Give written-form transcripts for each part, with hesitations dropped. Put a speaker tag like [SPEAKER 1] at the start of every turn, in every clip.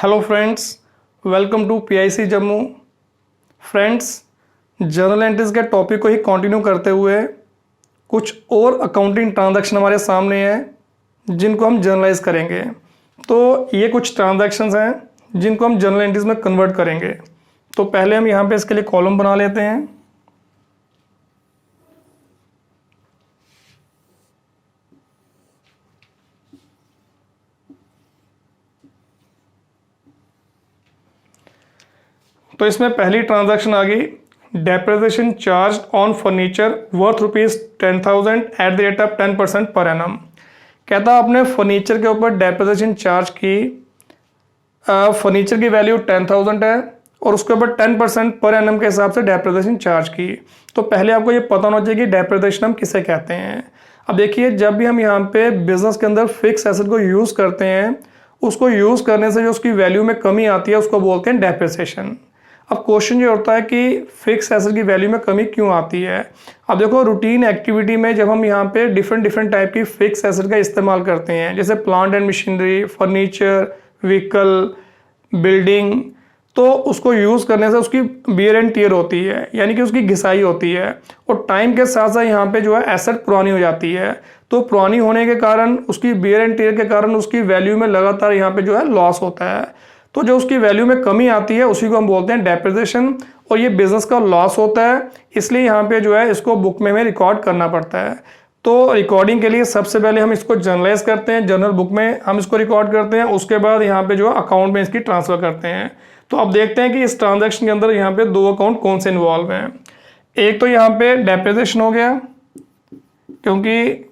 [SPEAKER 1] Hello friends, welcome to PIC Jammu. Friends, journal entries के topic को ही कंटिन्यू करते हुए कुछ और अकाउंटिंग ट्रांजैक्शन हमारे सामने हैं जिनको हम जर्नलाइज करेंगे। तो ये कुछ ट्रांजैक्शंस हैं जिनको हम जर्नल एंट्रीज में कन्वर्ट करेंगे। तो पहले हम यहाँ पे इसके लिए कॉलम बना लेते हैं। तो इसमें पहली ट्रांजैक्शन आ गई, depreciation charge on furniture worth ₹10,000 at the rate of 10% per annum. कहता आपने फर्नीचर के ऊपर डेप्रिसिएशन चार्ज की, फर्नीचर की वैल्यू 10,000 है और उसके ऊपर 10% पर एनम के हिसाब से डेप्रिसिएशन चार्ज की। तो पहले आपको ये पता होना चाहिए कि डेप्रिसिएशन हम किसे कहते हैं। अब देखिए, जब भी हम यहाँ पे बिजनेस के अंदर फिक्स एसेट को यूज़ करते हैं, उसको यूज़ करने से जो उसकी वैल्यू में कमी आती है उसको बोलते हैं डेप्रिसिएशन। अब क्वेश्चन ये होता है कि फिक्स एसेट की वैल्यू में कमी क्यों आती है। अब देखो, रूटीन एक्टिविटी में जब हम यहाँ पे डिफरेंट टाइप की फिक्स एसेट का इस्तेमाल करते हैं, जैसे plant and machinery, furniture, vehicle, building, तो उसको यूज़ करने से उसकी बियर एंड टियर होती है, यानी कि उसकी घिसाई होती है और टाइम के साथ साथ यहाँ पे जो है एसेट पुरानी हो जाती है। तो पुरानी होने के कारण, उसकी बियर एंड टियर के कारण उसकी वैल्यू में लगातार यहाँ पे जो है लॉस होता है। तो जो उसकी वैल्यू में कमी आती है उसी को हम बोलते हैं डेप्रिसिएशन, और ये बिजनेस का लॉस होता है, इसलिए यहाँ पे जो है इसको बुक में हमें रिकॉर्ड करना पड़ता है। तो रिकॉर्डिंग के लिए सबसे पहले हम इसको जर्नलाइज करते हैं, जर्नल बुक में हम इसको रिकॉर्ड करते हैं, उसके बाद यहाँ पे जो है अकाउंट में इसकी ट्रांसफर करते हैं। तो अब देखते हैं कि इस ट्रांजेक्शन के अंदर यहाँ पे दो अकाउंट कौन से इन्वॉल्व हैं। एक तो यहाँ पे डेप्रिसिएशन हो गया, क्योंकि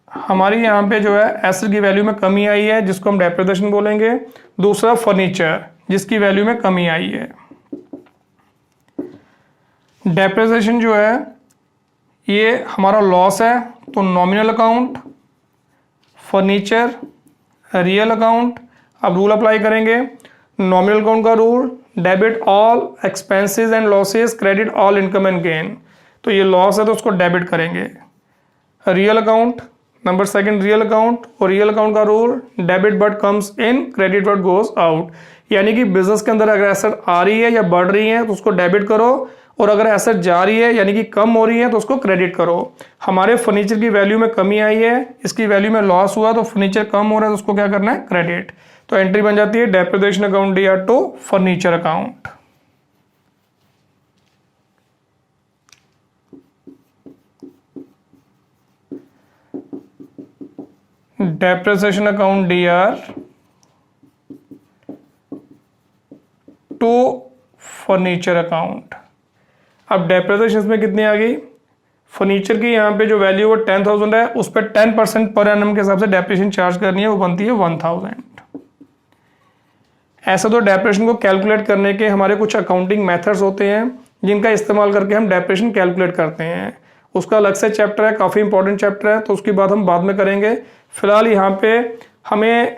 [SPEAKER 1] हमारी यहाँ पे जो है एसेट की वैल्यू में कमी आई है, जिसको हम डेप्रिसिएशन बोलेंगे। दूसरा फर्नीचर, जिसकी वैल्यू में कमी आई है। डेप्रिसिएशन जो है ये हमारा लॉस है, तो nominal account, furniture real account. अब रूल अप्लाई करेंगे, नॉमिनल अकाउंट का rule, debit all expenses and losses, credit all income and gain. तो ये लॉस है तो उसको डेबिट करेंगे। Real account, number second real account, और रियल अकाउंट का rule, debit but comes in, credit but goes out. यानी कि बिजनेस के अंदर अगर एसेट आ रही है या बढ़ रही है तो उसको डेबिट करो, और अगर एसेट जा रही है यानी कि कम हो रही है तो उसको क्रेडिट करो। हमारे फर्नीचर की वैल्यू में कमी आई है, इसकी वैल्यू में लॉस हुआ, तो फर्नीचर कम हो रहा है तो उसको क्या करना है, क्रेडिट। तो एंट्री बन जाती है depreciation account D R to furniture account. Depreciation account D R to furniture account. अब डेप्रिसिएशन में कितनी आ गई, फर्नीचर की यहाँ पे जो वैल्यू वो 10,000 है, उस पर 10% पर एनम के हिसाब से डेप्रिसिएशन चार्ज करनी है, वो बनती है 1,000। ऐसा तो डेप्रिसिएशन को कैलकुलेट करने के हमारे कुछ अकाउंटिंग मेथड्स होते हैं जिनका इस्तेमाल करके हम डेप्रिसिएशन कैलकुलेट करते हैं। उसका अलग से चैप्टर है, काफ़ी इंपॉर्टेंट चैप्टर है, तो उसकी बात हम बाद में करेंगे। फिलहाल यहाँ पे हमें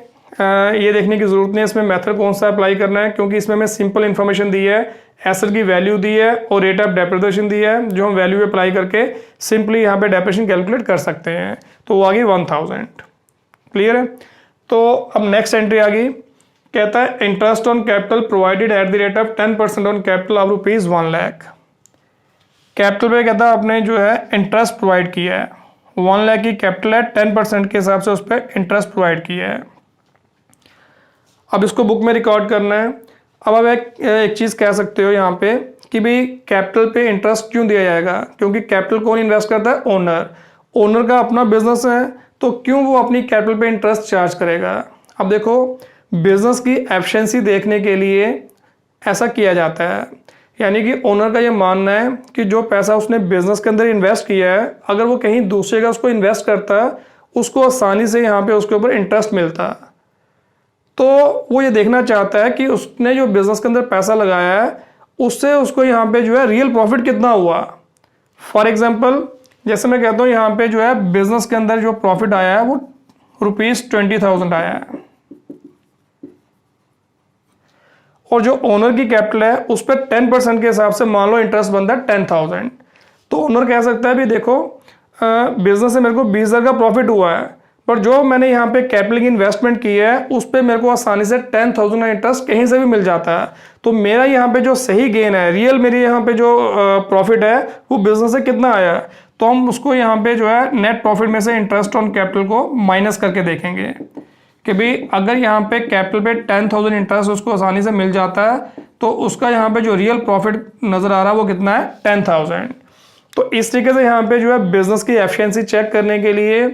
[SPEAKER 1] ये देखने की ज़रूरत नहीं है इसमें मेथड कौन सा अप्लाई करना है, क्योंकि इसमें हमें सिंपल इन्फॉर्मेशन दी है, एसेट की वैल्यू दी है और रेट ऑफ डेप्रिसिएशन दी है, जो हम वैल्यू अप्लाई करके सिंपली यहाँ पे डेप्रिसिएशन कैलकुलेट कर सकते हैं। तो वो आ गई 1,000। क्लियर है। तो अब नेक्स्ट एंट्री आ गई, कहता है interest on capital provided at the rate of 10% on capital of ₹1 lakh. Capital पे कहता है आपने जो है इंटरेस्ट प्रोवाइड किया है, 1 लाख की कैपिटल है, 10% के हिसाब से उस पर इंटरेस्ट प्रोवाइड किया है। अब इसको बुक में रिकॉर्ड करना है। अब आप एक चीज़ कह सकते हो यहाँ पे कि भाई कैपिटल पे इंटरेस्ट क्यों दिया जाएगा, क्योंकि कैपिटल कौन इन्वेस्ट करता है, ओनर। ओनर का अपना बिजनेस है, तो क्यों वो अपनी कैपिटल पे इंटरेस्ट चार्ज करेगा। अब देखो, बिजनेस की एफिशिएंसी देखने के लिए ऐसा किया जाता है, यानी कि ओनर का ये मानना है कि जो पैसा उसने बिजनेस के अंदर इन्वेस्ट किया है, अगर वो कहीं दूसरे का उसको इन्वेस्ट करता है, उसको आसानी से यहाँ पे उसके ऊपर इंटरेस्ट मिलता है। तो वो ये देखना चाहता है कि उसने जो बिजनेस के अंदर पैसा लगाया है उससे उसको यहाँ पे जो है रियल प्रॉफिट कितना हुआ। फॉर एग्जाम्पल, जैसे मैं कहता हूँ यहाँ पे जो है बिजनेस के अंदर जो प्रॉफिट आया है वो ₹20,000 आया है, और जो ओनर की कैपिटल है उस पर 10% के हिसाब से मान लो इंटरेस्ट बनता है 10,000। तो ओनर कह सकता है भी देखो, बिजनेस से मेरे को 20,000 का प्रॉफिट हुआ है, पर जो मैंने यहाँ पे कैपिटल की इन्वेस्टमेंट की है उस पर मेरे को आसानी से 10,000 का इंटरेस्ट कहीं से भी मिल जाता है। तो मेरा यहाँ पे जो सही गेन है, रियल मेरी यहाँ पे जो प्रॉफिट है वो बिजनेस से कितना आया, तो हम उसको यहाँ पे जो है नेट प्रॉफिट में से इंटरेस्ट ऑन कैपिटल को माइनस करके देखेंगे कि भाई अगर यहाँ पे कैपिटल पे 10,000 इंटरेस्ट उसको आसानी से मिल जाता है तो उसका यहाँ पे जो रियल प्रॉफिट नज़र आ रहा है वो कितना है, 10,000। तो इस तरीके से यहाँ पे जो है बिजनेस की एफिशिएंसी चेक करने के लिए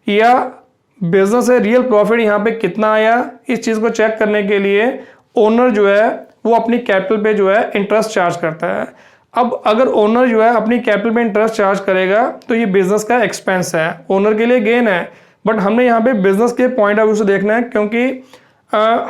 [SPEAKER 1] या बिजनेस से रियल प्रॉफिट यहाँ पे कितना आया इस चीज़ को चेक करने के लिए ओनर जो है वो अपनी कैपिटल पे जो है इंटरेस्ट चार्ज करता है। अब अगर ओनर जो है अपनी कैपिटल पे इंटरेस्ट चार्ज करेगा तो ये बिजनेस का एक्सपेंस है, ओनर के लिए गेन है, बट हमने यहाँ पे बिजनेस के पॉइंट ऑफ व्यू से देखना है क्योंकि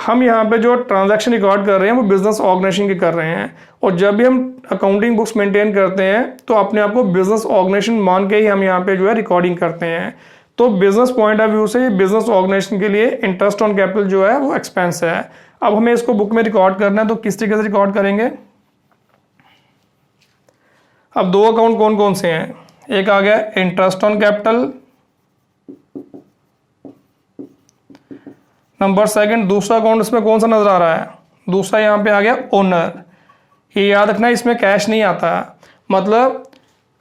[SPEAKER 1] हम यहाँ पे जो ट्रांजैक्शन रिकॉर्ड कर रहे हैं वो बिजनेस ऑर्गेनाइजेशन की कर रहे हैं, और जब भी हम अकाउंटिंग बुक्स मेंटेन करते हैं तो अपने आप को बिजनेस ऑर्गेनाइजेशन मान के ही हम यहाँ पे जो है रिकॉर्डिंग करते हैं। तो बिजनेस पॉइंट ऑफ व्यू से बिजनेस ऑर्गेनाइजेशन के लिए इंटरेस्ट ऑन कैपिटल जो है वो एक्सपेंस है। अब हमें इसको बुक में रिकॉर्ड करना है तो किस तरीके से रिकॉर्ड करेंगे। अब दो अकाउंट कौन कौन से हैं, एक आ गया interest on capital, number second दूसरा अकाउंट इसमें कौन सा नजर आ रहा है, दूसरा यहाँ पे आ गया ओनर। ये याद रखना इसमें कैश नहीं आता, मतलब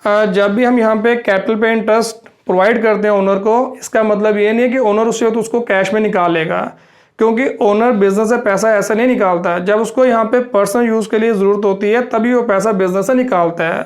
[SPEAKER 1] जब भी हम यहाँ पे कैपिटल पे इंटरेस्ट प्रोवाइड करते हैं ओनर को, इसका मतलब ये नहीं है कि ओनर उसी वक्त उसको कैश में निकाल लेगा, क्योंकि ओनर बिजनेस से पैसा ऐसा नहीं निकालता है। जब उसको यहाँ पे पर्सनल यूज के लिए जरूरत होती है तभी वो पैसा बिजनेस से निकालता है।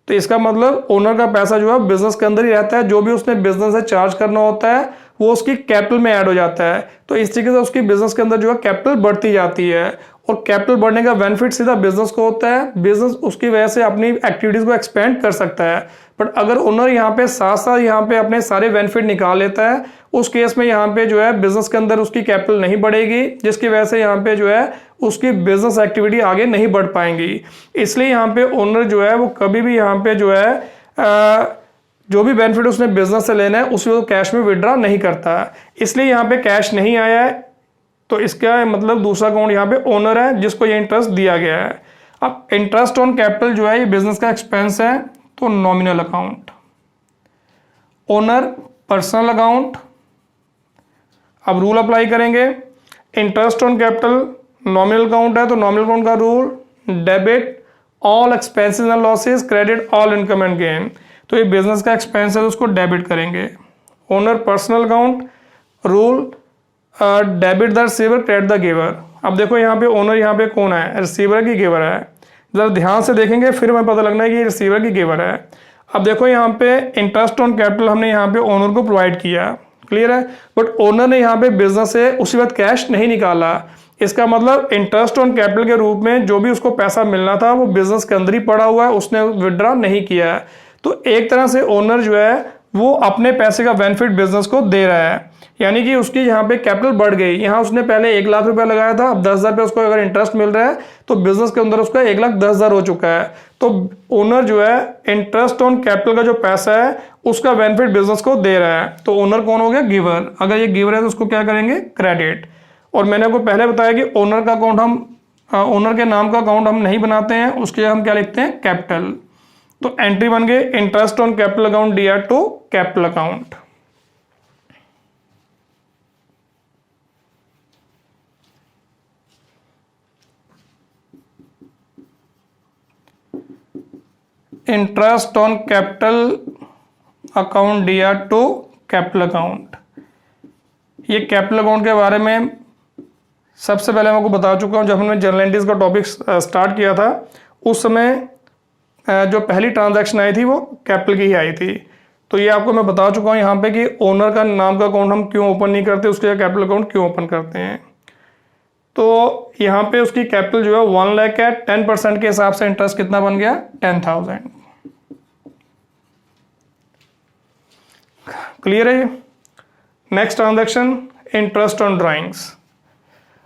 [SPEAKER 1] तो इसका मतलब ओनर का पैसा जो है बिजनेस के अंदर ही रहता है, जो भी उसने बिजनेस से चार्ज करना होता है वो उसकी कैपिटल में ऐड हो जाता है। तो इस तरीके से उसकी बिजनेस के अंदर जो है कैपिटल बढ़ती जाती है, और कैपिटल बढ़ने का बेनिफिट सीधा बिजनेस को होता है, बिजनेस उसकी वजह से अपनी एक्टिविटीज को एक्सपेंड कर सकता है। बट अगर ओनर यहाँ पे साथ साथ यहाँ पे अपने सारे बेनिफिट निकाल लेता है, उस केस में यहाँ पे जो है बिजनेस के अंदर उसकी कैपिटल नहीं बढ़ेगी, जिसकी वजह से यहाँ पे जो है उसकी बिजनेस एक्टिविटी आगे नहीं बढ़ पाएंगी। इसलिए यहाँ पे ओनर जो है वो कभी भी यहाँ पे जो है जो भी बेनिफिट उसने बिजनेस से लेना है उसी को कैश में विड्रॉ नहीं करता। इसलिए यहाँ पे कैश नहीं आया है, तो इसका मतलब दूसरा अकाउंट यहाँ पे ओनर है जिसको ये इंटरेस्ट दिया गया है। अब इंटरेस्ट ऑन कैपिटल जो है ये बिजनेस का एक्सपेंस है, तो nominal account, owner personal account. अब रूल अप्लाई करेंगे, interest on capital nominal account है तो नॉमिनल अकाउंट का rule debit all expenses and losses, credit all income and gain. तो ये बिजनेस का एक्सपेंस है तो उसको डेबिट करेंगे। Owner personal account rule debit the receiver credit the giver. अब देखो यहाँ पे ओनर यहाँ पे कौन है, रिसीवर की गिवर है। जरा ध्यान से देखेंगे फिर हमें पता लगना है कि ये रिसीवर की गिवर है। अब देखो यहाँ पे इंटरेस्ट ऑन कैपिटल हमने यहाँ पे ओनर को प्रोवाइड किया, क्लियर है, बट ओनर ने यहाँ पे बिजनेस से उसी वक्त कैश नहीं निकाला। इसका मतलब इंटरेस्ट ऑन कैपिटल के रूप में जो भी उसको पैसा मिलना था वो बिजनेस के अंदर ही पड़ा हुआ है, उसने विड्रॉ नहीं किया है। तो एक तरह से ओनर जो है वो अपने पैसे का बेनिफिट बिजनेस को दे रहा है, यानी कि उसकी यहाँ पे कैपिटल बढ़ गई। यहाँ उसने पहले 1 लाख रुपया लगाया था, अब 10,000 पे उसको अगर इंटरेस्ट मिल रहा है तो बिजनेस के अंदर उसका 1,10,000 हो चुका है। तो ओनर जो है इंटरेस्ट ऑन कैपिटल का जो पैसा है उसका बेनिफिट बिजनेस को दे रहा है। तो ओनर कौन हो गया, गिवर। अगर ये गिवर है तो उसको क्या करेंगे, क्रेडिट। और मैंने आपको पहले बताया कि ओनर का अकाउंट हम ओनर के नाम का अकाउंट हम नहीं बनाते हैं, उसके हम क्या लिखते हैं, कैपिटल। तो एंट्री बन गई interest on capital account DR to capital account. Interest on capital account DR to capital account. ये कैपिटल अकाउंट के बारे में सबसे पहले मैं आपको बता चुका हूं, जब हमने जनरल एंट्रीज का टॉपिक स्टार्ट किया था उस समय जो पहली ट्रांजैक्शन आई थी वो कैपिटल की ही आई थी। तो ये आपको मैं बता चुका हूँ यहाँ पे कि ओनर का नाम का अकाउंट हम क्यों ओपन नहीं करते, उसके कैपिटल अकाउंट क्यों ओपन करते हैं। तो यहाँ पे उसकी कैपिटल जो है 1 लाख है, 10% के हिसाब से इंटरेस्ट कितना बन गया, 10,000। क्लियर है। Next transaction interest on drawings.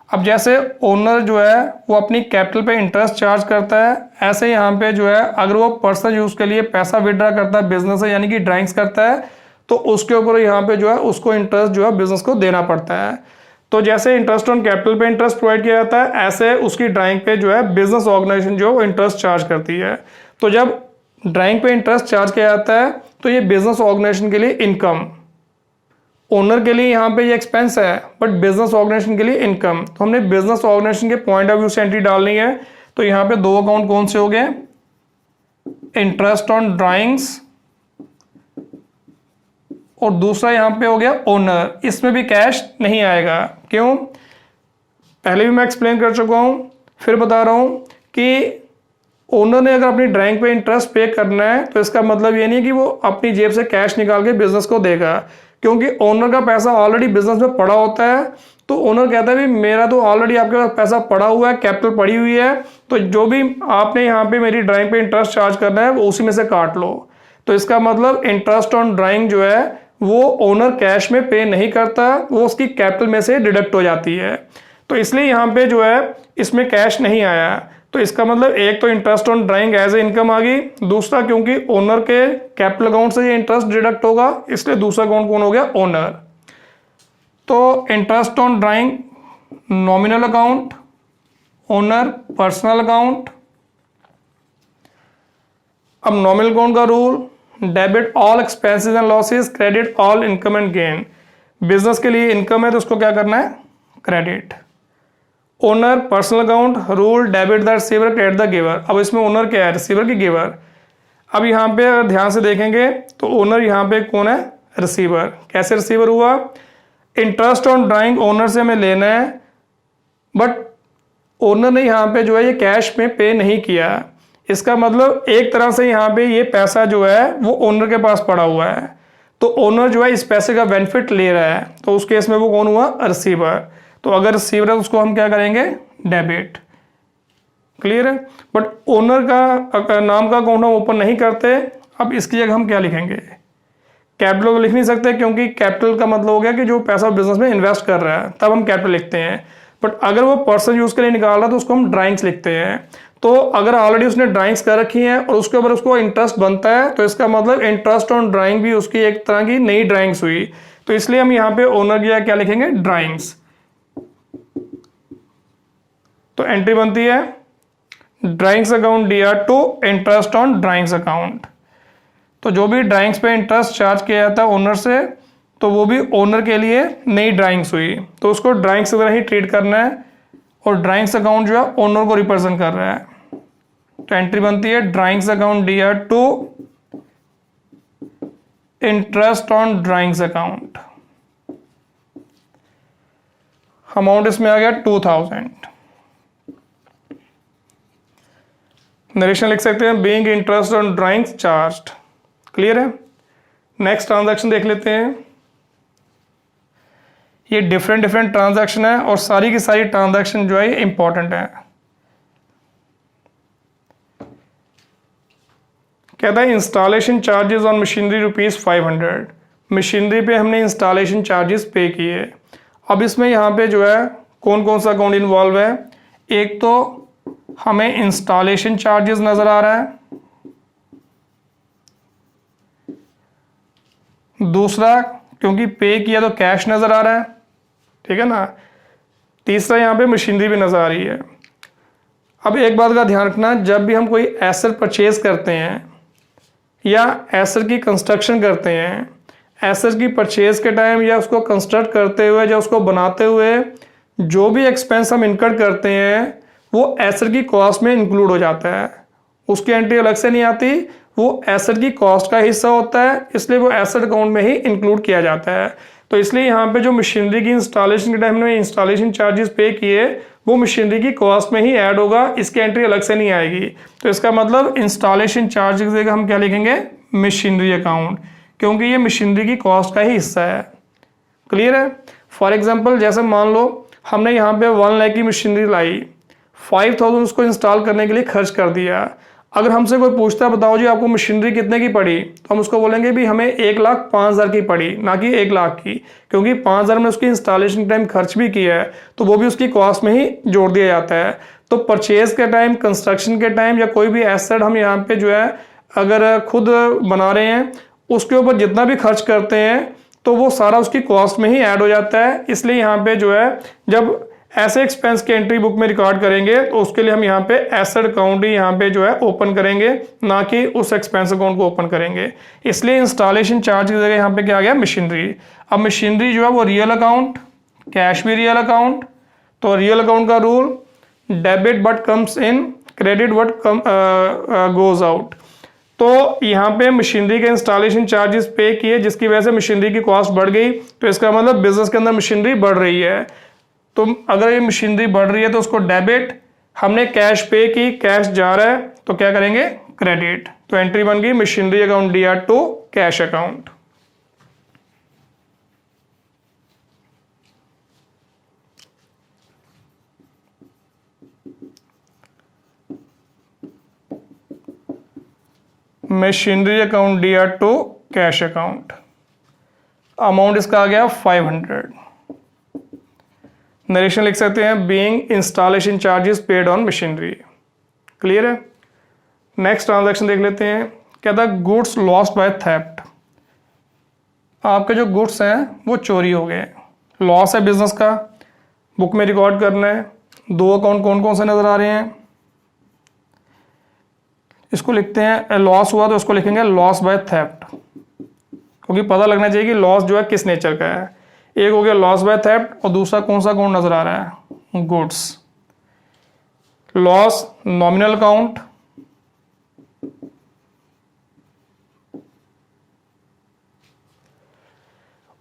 [SPEAKER 1] अब जैसे ओनर जो है वो अपनी कैपिटल पे इंटरेस्ट चार्ज करता है, ऐसे यहाँ पे जो है अगर वो पर्सनल यूज के लिए पैसा विड्रॉ करता है बिजनेस से, यानी कि ड्राइंग्स करता है, तो उसके ऊपर यहाँ पे जो है उसको इंटरेस्ट जो है बिजनेस को देना पड़ता है। तो जैसे इंटरेस्ट ऑन कैपिटल पे इंटरेस्ट प्रोवाइड किया जाता है, ऐसे उसकी ड्राइंग पे जो है बिजनेस ऑर्गेनाइजेशन जो है वो इंटरेस्ट चार्ज करती है। तो जब ड्राइंग पे इंटरेस्ट चार्ज किया जाता है तो ये बिजनेस ऑर्गेनाइजेशन के लिए इनकम ओनर के लिए यहाँ पे ये एक्सपेंस है, बट बिजनेस ऑर्गेनाइजेशन के लिए इनकम। तो हमने बिजनेस ऑर्गेनाइजेशन के पॉइंट ऑफ व्यू से एंट्री डालनी है। तो यहाँ पे दो अकाउंट कौन से हो गए, इंटरेस्ट ऑन ड्राइंग्स और दूसरा यहाँ पे हो गया ओनर। इसमें भी कैश नहीं आएगा। क्यों, पहले भी मैं एक्सप्लेन कर चुका हूँ, फिर बता रहा हूँ कि ओनर ने अगर अपनी ड्राइंग पे इंटरेस्ट पे करना है तो इसका मतलब ये नहीं है कि वो अपनी जेब से कैश निकाल के बिजनेस को देगा, क्योंकि ओनर का पैसा ऑलरेडी बिजनेस में पड़ा होता है। तो ओनर कहता है भी मेरा तो ऑलरेडी आपके पास पैसा पड़ा हुआ है, कैपिटल पड़ी हुई है, तो जो भी आपने यहाँ पे मेरी ड्राइंग पे इंटरेस्ट चार्ज करना है वो उसी में से काट लो। तो इसका मतलब इंटरेस्ट ऑन ड्राइंग जो है वो ओनर कैश में पे नहीं करता, वो उसकी कैपिटल में से डिडक्ट हो जाती है। तो इसलिए यहाँ पे जो है इसमें कैश नहीं आया। तो इसका मतलब एक तो interest on drawing as a income आ गई, दूसरा क्योंकि ओनर के कैपिटल अकाउंट से ये इंटरेस्ट डिडक्ट होगा इसलिए दूसरा अकाउंट कौन हो गया, ओनर। तो interest on drawing nominal account, owner personal account. अब नॉमिनल अकाउंट का rule, debit all expenses and losses, credit all income and gain. Business के लिए इनकम है तो उसको क्या करना है, credit. Owner personal account rule, debit the receiver credit the giver. अब इसमें ओनर क्या है, रिसीवर की गिवर। अब यहाँ पे अगर ध्यान से देखेंगे तो ओनर यहाँ पे कौन है, रिसीवर। कैसे रिसीवर हुआ, इंटरेस्ट ऑन ड्राइंग ओनर से हमें लेना है, बट ओनर ने यहाँ पे जो है ये कैश में पे नहीं किया। इसका मतलब एक तरह से यहाँ पे ये पैसा जो है वो ओनर के पास पड़ा हुआ है, तो ओनर जो है इस पैसे का बेनिफिट ले रहा है, तो उस केस में वो कौन हुआ, रिसीवर। तो अगर रिसीवर है तो उसको हम क्या करेंगे, डेबिट। क्लियर है। बट ओनर का नाम का अकाउंट हम ओपन नहीं करते। अब इसकी जगह हम क्या लिखेंगे, कैपिटल तो लिख नहीं सकते, क्योंकि कैपिटल का मतलब हो गया कि जो पैसा बिजनेस में इन्वेस्ट कर रहा है, तब हम कैपिटल लिखते हैं। बट अगर वो पर्सनल यूज के लिए निकाल रहा है तो उसको हम ड्राइंग्स लिखते हैं। तो अगर ऑलरेडी उसने ड्राइंग्स कर रखी हैं और उसके ऊपर उसको इंटरेस्ट बनता है तो इसका मतलब इंटरेस्ट ऑन ड्राइंग भी उसकी एक तरह की नई ड्राइंग्स हुई। तो इसलिए हम यहाँ पे ओनर की क्या लिखेंगे, ड्राइंग्स। तो एंट्री बनती है drawings account DR to interest on drawings account. तो जो भी ड्राइंग्स पे इंटरेस्ट चार्ज किया जाता है ओनर से, तो वो भी ओनर के लिए नई ड्राइंग्स हुई, तो उसको ड्राइंग्स की तरह ही ट्रीट करना है। और ड्राइंग्स अकाउंट जो है ओनर को रिप्रेजेंट कर रहा है। तो एंट्री बनती है drawings account DR to interest on drawings account. Amount इसमें आ गया 2000। नरेशन लिख सकते हैं being interest on drawings charged. Clear है। नेक्स्ट ट्रांजैक्शन देख लेते हैं। ये डिफरेंट ट्रांजैक्शन है और सारी की सारी ट्रांजैक्शन जो है ये इंपॉर्टेंट है। कहता है installation charges on machinery ₹500। Machinery पे हमने इंस्टॉलेशन चार्जेस पे किए। अब इसमें यहाँ पे जो है कौन कौन सा अकाउंट इन्वॉल्व है, एक तो हमें इंस्टॉलेशन चार्जेस नजर आ रहा है, दूसरा क्योंकि पे किया तो कैश नजर आ रहा है, ठीक है ना, तीसरा यहाँ पे मशीनरी भी नजर आ रही है। अब एक बात का ध्यान रखना, जब भी हम कोई एसेट परचेज करते हैं या एसेट की कंस्ट्रक्शन करते हैं, एसेट की परचेज के टाइम या उसको कंस्ट्रक्ट करते हुए या उसको बनाते हुए जो भी एक्सपेंस हम इनकर करते हैं वो एसेट की कॉस्ट में इंक्लूड हो जाता है। उसकी एंट्री अलग से नहीं आती, वो एसेट की कॉस्ट का हिस्सा होता है, इसलिए वो एसेट अकाउंट में ही इंक्लूड किया जाता है। तो इसलिए यहाँ पे जो मशीनरी की इंस्टॉलेशन के टाइम में इंस्टॉलेशन चार्जेस पे किए वो मशीनरी की कॉस्ट में ही ऐड होगा, इसकी एंट्री अलग से नहीं आएगी। तो इसका मतलब इंस्टॉलेशन चार्ज की जगह हम क्या लिखेंगे, मशीनरी अकाउंट, क्योंकि ये मशीनरी की कॉस्ट का ही हिस्सा है। क्लियर है। फॉर एग्जाम्पल जैसे मान लो हमने यहाँ पे 1 लाख की मशीनरी लाई, 5000 उसको इंस्टॉल करने के लिए खर्च कर दिया। अगर हमसे कोई पूछता है बताओ जी आपको मशीनरी कितने की पड़ी, तो हम उसको बोलेंगे भी हमें 1,05,000 की पड़ी, ना कि 1 लाख की, क्योंकि 5,000 में उसकी इंस्टॉलेशन टाइम खर्च भी किया है तो वो भी उसकी कॉस्ट में ही जोड़ दिया जाता है। तो परचेज के टाइम, कंस्ट्रक्शन के टाइम या कोई भी एसेट हम यहाँ पे जो है अगर खुद बना रहे हैं उसके ऊपर जितना भी खर्च करते हैं तो वो सारा उसकी कॉस्ट में ही ऐड हो जाता है। इसलिए यहाँ पे जो है जब ऐसे एक्सपेंस की एंट्री बुक में रिकॉर्ड करेंगे तो उसके लिए हम यहाँ पे एसेट अकाउंट ही यहाँ पे जो है ओपन करेंगे, ना कि उस एक्सपेंस अकाउंट को ओपन करेंगे। इसलिए इंस्टॉलेशन चार्ज की जगह यहाँ पे क्या आ गया, मशीनरी। अब मशीनरी जो है वो रियल अकाउंट, कैश भी रियल अकाउंट। तो रियल अकाउंट का rule, debit but comes in, credit but goes out. तो यहाँ पे मशीनरी के इंस्टॉलेशन चार्जेस पे किए, जिसकी वजह से मशीनरी की कॉस्ट बढ़ गई, तो इसका मतलब बिजनेस के अंदर मशीनरी बढ़ रही है। तो अगर ये मशीनरी बढ़ रही है तो उसको डेबिट, हमने कैश पे की, कैश जा रहा है तो क्या करेंगे, क्रेडिट। तो एंट्री बन गई machinery account DR to cash account. Machinery account DR to cash account. Amount इसका आ गया 500। नरेशन लिख सकते हैं, being installation charges paid on machinery. Clear है। नेक्स्ट ट्रांजैक्शन देख लेते हैं। कहता है गुड्स लॉस्ट बाय थेफ्ट। आपके जो गुड्स हैं वो चोरी हो गए, लॉस है बिजनेस का, बुक में रिकॉर्ड करना है। दो अकाउंट कौन कौन से नजर आ रहे हैं, इसको लिखते हैं, लॉस हुआ तो इसको लिखेंगे लॉस बाय थेफ्ट, क्योंकि पता लगना चाहिए कि लॉस जो है किस नेचर का है। एक हो गया लॉस बाय थेफ्ट और दूसरा कौन सा अकाउंट नजर आ रहा है, गुड्स। लॉस नॉमिनल अकाउंट,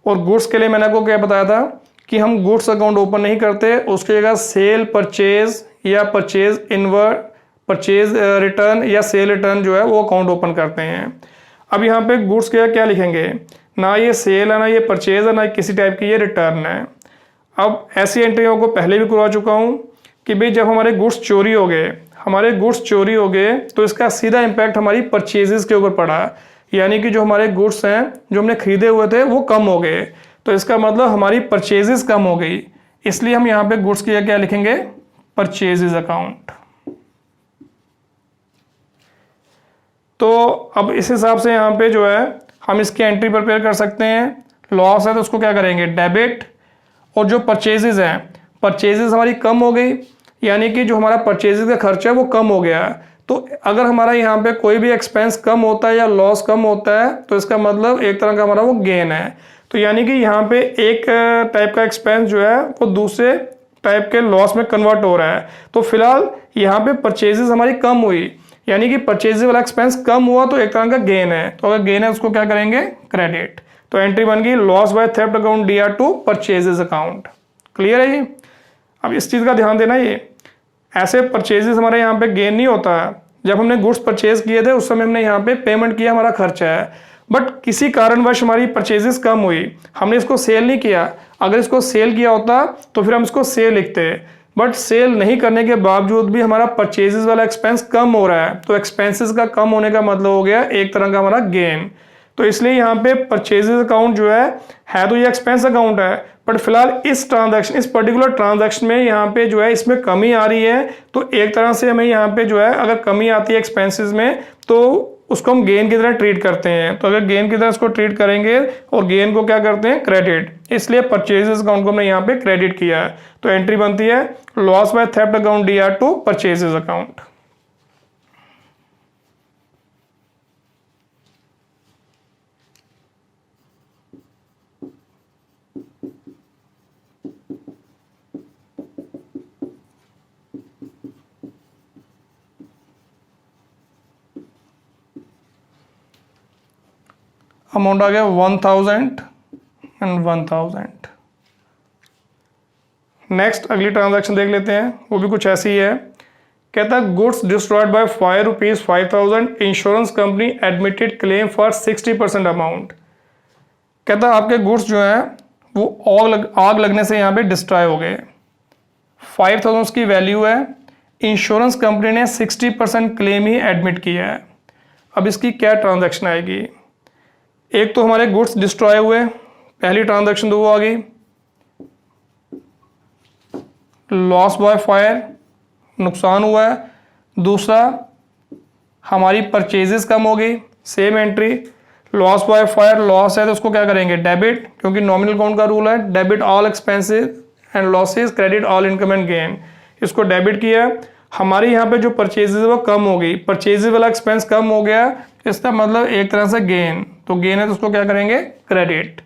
[SPEAKER 1] और गुड्स के लिए मैंने आपको क्या बताया था कि हम गुड्स अकाउंट ओपन नहीं करते, उसकी जगह सेल परचेज या परचेज इनवर्ड, परचेज रिटर्न या सेल रिटर्न जो है वो अकाउंट ओपन करते हैं। अब यहाँ पे गुड्स के क्या लिखेंगे, ना ये सेल है, ना ये परचेज है, ना किसी टाइप की ये रिटर्न है। अब ऐसी एंट्री को पहले भी करवा चुका हूँ कि भाई जब हमारे गुड्स चोरी हो गए, तो इसका सीधा इम्पैक्ट हमारी परचेजेस के ऊपर पड़ा, यानी कि जो हमारे गुड्स हैं जो हमने खरीदे हुए थे वो कम हो गए, तो इसका मतलब हमारी परचेजेस कम हो गई। इसलिए हम यहाँ पे गुड्स की क्या लिखेंगे, परचेजेस अकाउंट। तो अब इस हिसाब से यहाँ पे जो है हम इसकी एंट्री प्रिपेयर कर सकते हैं। लॉस है तो उसको क्या करेंगे, डेबिट। और जो परचेजेस हैं, परचेजेस हमारी कम हो गई, यानी कि जो हमारा परचेजेस का खर्चा है वो कम हो गया। तो अगर हमारा यहाँ पे कोई भी एक्सपेंस कम होता है या लॉस कम होता है तो इसका मतलब एक तरह का हमारा वो गेन है। तो यानी कि यहाँ पे एक टाइप का एक्सपेंस जो है वो दूसरे टाइप के लॉस में कन्वर्ट हो रहा है। तो फिलहाल यहाँ पे परचेजेस हमारी कम हुई, यानी कि परचेज वाला एक्सपेंस कम हुआ तो एक तरह का गेन है। तो अगर गेन है उसको क्या करेंगे, क्रेडिट। तो एंट्री बन गई loss by theft account DR to purchases account. Clear है ये। अब इस चीज़ का ध्यान देना, ये ऐसे परचेजेस हमारे यहाँ पे गेन नहीं होता। जब हमने गुड्स परचेज किए थे उस समय हमने यहाँ पे पेमेंट किया, हमारा खर्चा है, बट किसी कारणवश हमारी परचेजेस कम हुई, हमने इसको सेल नहीं किया। अगर इसको सेल किया होता तो फिर हम इसको सेल लिखते, बट सेल नहीं करने के बावजूद भी हमारा परचेजेस वाला एक्सपेंस कम हो रहा है, तो एक्सपेंसेस का कम होने का मतलब हो गया एक तरह का हमारा गेन। तो इसलिए यहाँ पे परचेजेस अकाउंट जो है तो ये एक्सपेंस अकाउंट है, बट फिलहाल इस ट्रांजैक्शन, इस पर्टिकुलर ट्रांजैक्शन में यहाँ पे जो है इसमें कमी आ रही है। तो एक तरह से हमें यहाँ पे जो है अगर कमी आती है एक्सपेंसेस में तो उसको हम गेन की तरह ट्रीट करते हैं। तो अगर गेन की तरह इसको ट्रीट करेंगे और गेन को क्या करते हैं, क्रेडिट, इसलिए परचेजेस अकाउंट को हमने यहाँ पे क्रेडिट किया है। तो एंट्री बनती है loss by theft account DR to purchases account. Amount आ गया 1000 एंड 1000। नेक्स्ट अगली ट्रांजैक्शन देख लेते हैं, वो भी कुछ ऐसी ही है। कहता है goods destroyed by ₹5, insurance company admitted claim for 60% amount. कहता है आपके गुड्स जो हैं वो आग लगने से यहाँ पे डिस्ट्रॉय हो गए, 5000 की वैल्यू है, इंश्योरेंस कंपनी ने 60% क्लेम ही एडमिट किया है। अब इसकी क्या ट्रांजैक्शन आएगी, एक तो हमारे गुड्स डिस्ट्रॉय हुए, पहली ट्रांजैक्शन तो वो आ गई, लॉस बाय फायर, नुकसान हुआ है। दूसरा हमारी परचेजेस कम हो गई, same entry, loss by fire, loss है तो उसको क्या करेंगे, डेबिट, क्योंकि नॉमिनल अकाउंट का रूल है debit all expenses and losses credit all income and gain, इसको डेबिट किया, हमारे यहाँ पे जो परचेजेज वो कम हो गई, परचेजेज वाला एक्सपेंस कम हो गया, इसका मतलब एक तरह से गेन, तो गेन है तो उसको क्या करेंगे क्रेडिट।